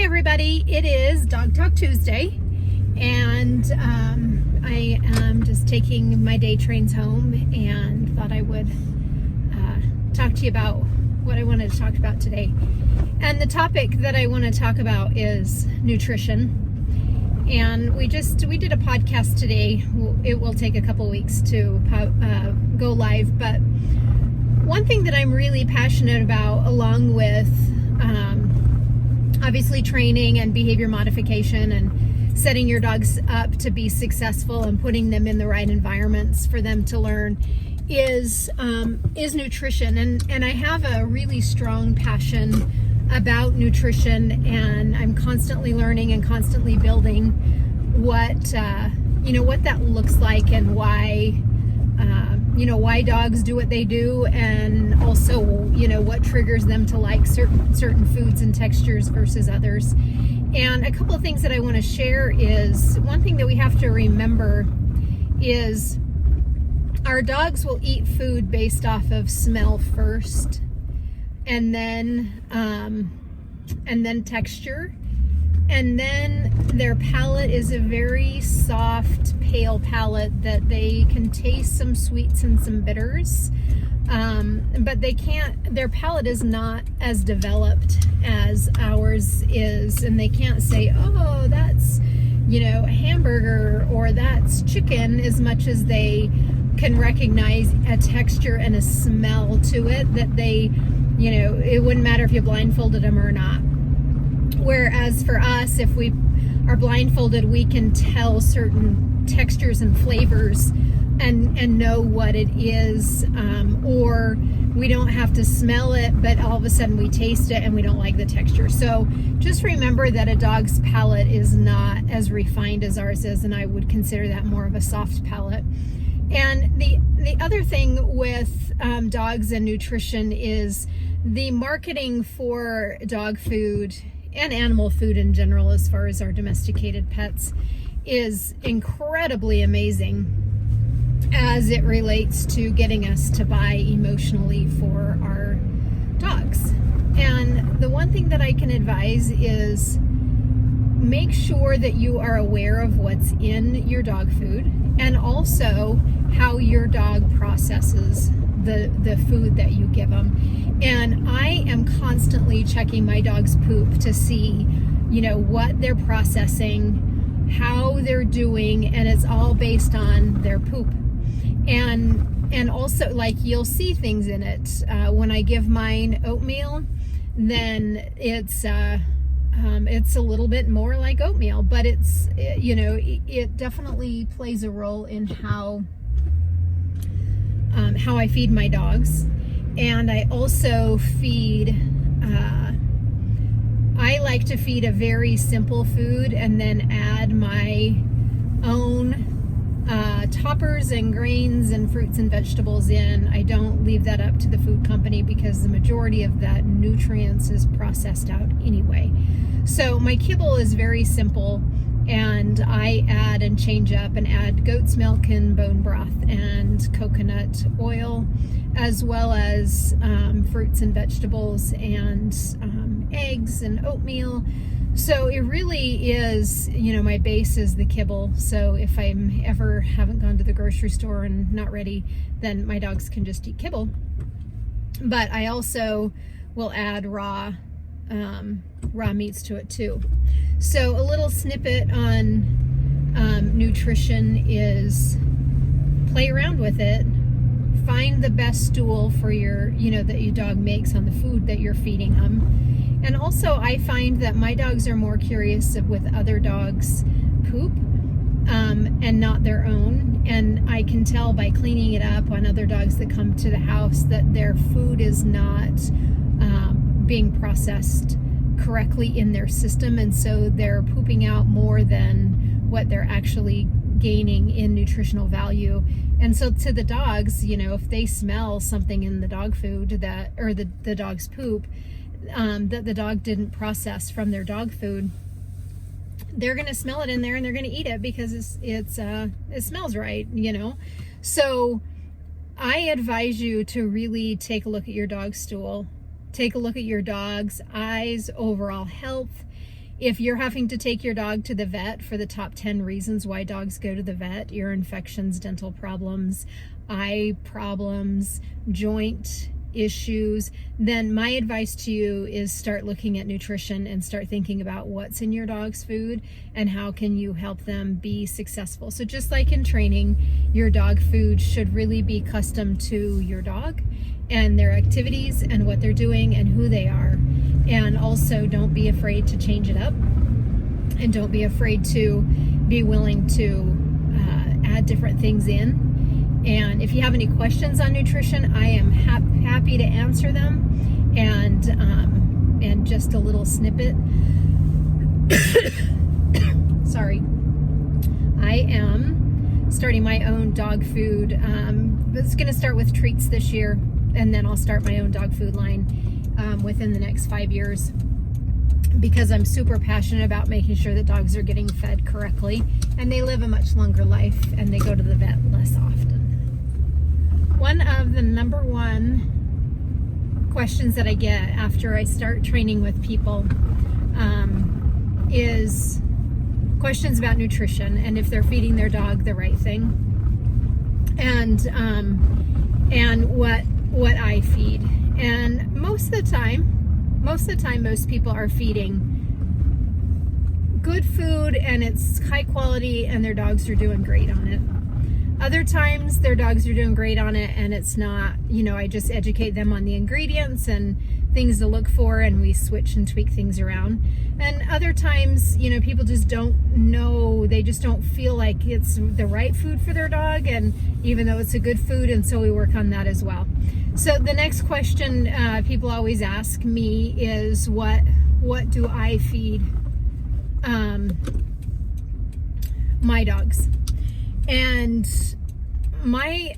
Hey everybody, it is Dog Talk Tuesday, and I am just taking my day trains home and thought I would talk to you about what I wanted to talk about today. And the topic that I want to talk about is nutrition. And we did a podcast today. It will take a couple weeks to go live, but one thing that I'm really passionate about, along with obviously training and behavior modification and setting your dogs up to be successful and putting them in the right environments for them to learn, is nutrition. And I have a really strong passion about nutrition, and I'm constantly learning and constantly building what that looks like, and why dogs do what they do, and also what triggers them to like certain foods and textures versus others. And a couple of things that I want to share is, one thing that we have to remember is our dogs will eat food based off of smell first, and then texture, and then their palate is a very soft, pale palate that they can taste some sweets and some bitters, but their palate is not as developed as ours is, and they can't say, oh, that's a hamburger or that's chicken, as much as they can recognize a texture and a smell to it that they, it wouldn't matter if you blindfolded them or not. Whereas for us, if we are blindfolded, we can tell certain textures and flavors and know what it is, or we don't have to smell it, but all of a sudden we taste it and we don't like the texture. So just remember that a dog's palate is not as refined as ours is, and I would consider that more of a soft palate. And the other thing with dogs and nutrition is the marketing for dog food and animal food in general, as far as our domesticated pets, is incredibly amazing as it relates to getting us to buy emotionally for our dogs. And the one thing that I can advise is make sure that you are aware of what's in your dog food, and also how your dog processes the food that you give them. And I am constantly checking my dog's poop to see, what they're processing, how they're doing, and it's all based on their poop. And also, like, you'll see things in it. When I give mine oatmeal, then it's a little bit more like oatmeal, but it definitely plays a role in how I feed my dogs. And I also I like to feed a very simple food and then add my own toppers and grains and fruits and vegetables in. I don't leave that up to the food company, because the majority of that nutrients is processed out anyway. So my kibble is very simple, and I add and change up and add goat's milk and bone broth and coconut oil, as well as fruits and vegetables and eggs and oatmeal. So it really is, my base is the kibble. So if I'm ever haven't gone to the grocery store and not ready, then my dogs can just eat kibble. But I also will add raw meats to it too. So a little snippet on nutrition is play around with it. Find the best stool for that your dog makes on the food that you're feeding them. And also, I find that my dogs are more curious with other dogs' poop and not their own. And I can tell by cleaning it up on other dogs that come to the house that their food is not being processed correctly in their system, and so they're pooping out more than what they're actually gaining in nutritional value. And so to the dogs, if they smell something in the dog food or the dog's poop that the dog didn't process from their dog food, they're going to smell it in there and they're going to eat it because it smells right, So I advise you to really take a look at your dog's stool, take a look at your dog's eyes, overall health, If you're having to take your dog to the vet for the top 10 reasons why dogs go to the vet, ear infections, dental problems, eye problems, joint issues, then my advice to you is start looking at nutrition and start thinking about what's in your dog's food and how can you help them be successful. So just like in training, your dog food should really be custom to your dog and their activities and what they're doing and who they are. And also don't be afraid to change it up, and don't be afraid to be willing to add different things in. And if you have any questions on nutrition, I am happy to answer them. And just a little snippet. Sorry. I am starting my own dog food. It's going to start with treats this year, and then I'll start my own dog food line within the next 5 years, because I'm super passionate about making sure that dogs are getting fed correctly and they live a much longer life and they go to the vet less often. One of the number one questions that I get after I start training with people is questions about nutrition and if they're feeding their dog the right thing, and what I feed. And most of the time, most people are feeding good food and it's high quality and their dogs are doing great on it. Other times their dogs are doing great on it and it's not. I just educate them on the ingredients and things to look for, and we switch and tweak things around. And other times, people just don't know, they just don't feel like it's the right food for their dog, and even though it's a good food, and so we work on that as well. So the next question people always ask me is, what do I feed my dogs? And my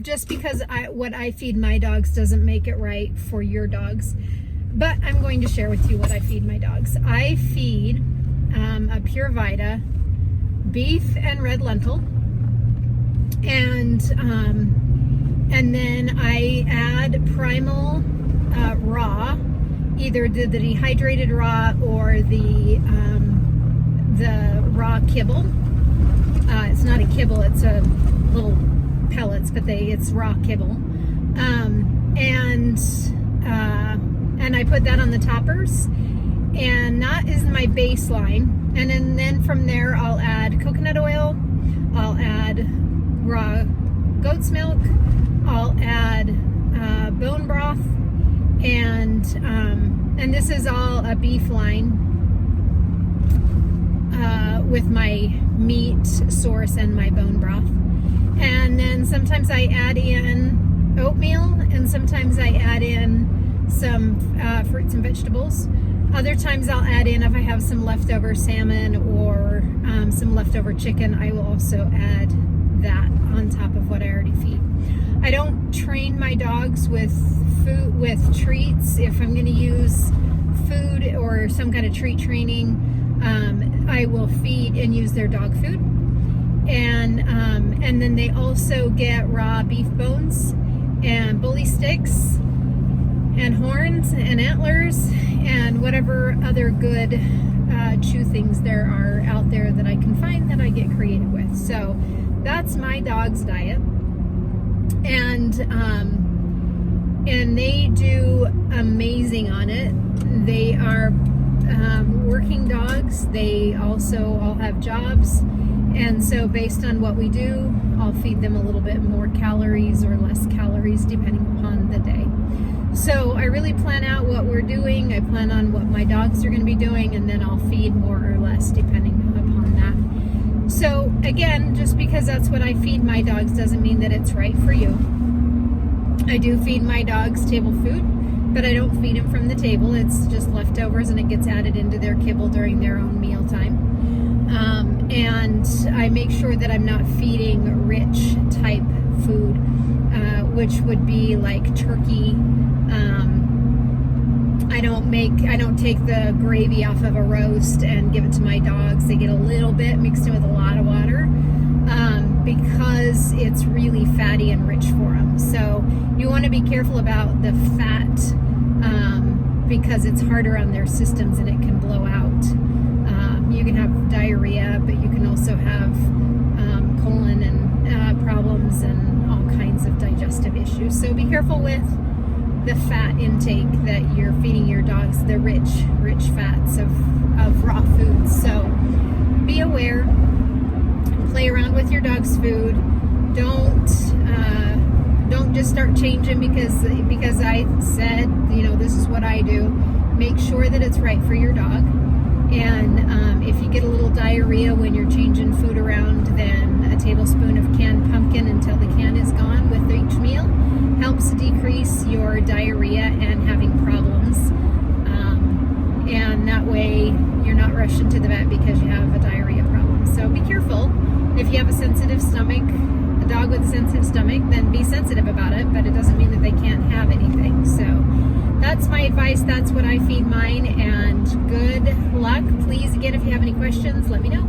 just because what I feed my dogs doesn't make it right for your dogs, but I'm going to share with you what I feed my dogs. I feed a Pure Vita beef and red lentil, and then I add Primal raw, either the dehydrated raw or the raw kibble. It's not a kibble, it's a little pellets, but it's raw kibble. And I put that on the toppers, and that is my baseline. And then from there I'll add coconut oil, I'll add raw goat's milk, I'll add bone broth, and this is all a beef line with my meat source and my bone broth. And then sometimes I add in oatmeal, and sometimes I add in some fruits and vegetables. Other times I'll add in, if I have some leftover salmon or some leftover chicken, I will also add that on top of what I already feed. I don't train my dogs with food, with treats. If I'm going to use food or some kind of treat training, I will feed and use their dog food. And then they also get raw beef bones and bully sticks and horns and antlers and whatever other good chew things there are out there that I can find that I get creative with. So that's my dog's diet. And they do amazing on it. They are working dogs. They also all have jobs, and so based on what we do, I'll feed them a little bit more calories or less calories depending upon the day. So I really plan out what we're doing. I plan on what my dogs are going to be doing, and then I'll feed more or less depending upon that. So again, just because that's what I feed my dogs doesn't mean that it's right for you. I do feed my dogs table food, but I don't feed them from the table. It's just leftovers, and it gets added into their kibble during their own meal time. And I make sure that I'm not feeding rich type food, which would be like turkey. I don't take the gravy off of a roast and give it to my dogs. They get a little bit mixed in with a lot of water, because it's really fatty and rich for them. So you want to be careful about the fat, because it's harder on their systems and it can blow out. you can have diarrhea, but you can also have colon and problems and all kinds of digestive issues. So be careful with the fat intake that you're feeding your dogs, the rich fats of raw foods. So be aware, play around with your dog's food. Don't just start changing because I said, this is what I do. Make sure that it's right for your dog. And if you get a little diarrhea when you're changing food around, then a tablespoon of canned pumpkin until the can is gone with each meal helps decrease your diarrhea and having problems. And that way you're not rushing to the vet because you have a diarrhea problem. So be careful. If you have a sensitive stomach, a dog with a sensitive stomach, then be sensitive about it, but it doesn't mean that they can't have anything. So that's my advice. That's what I feed mine, and good luck. Please, again, if you have any questions, let me know.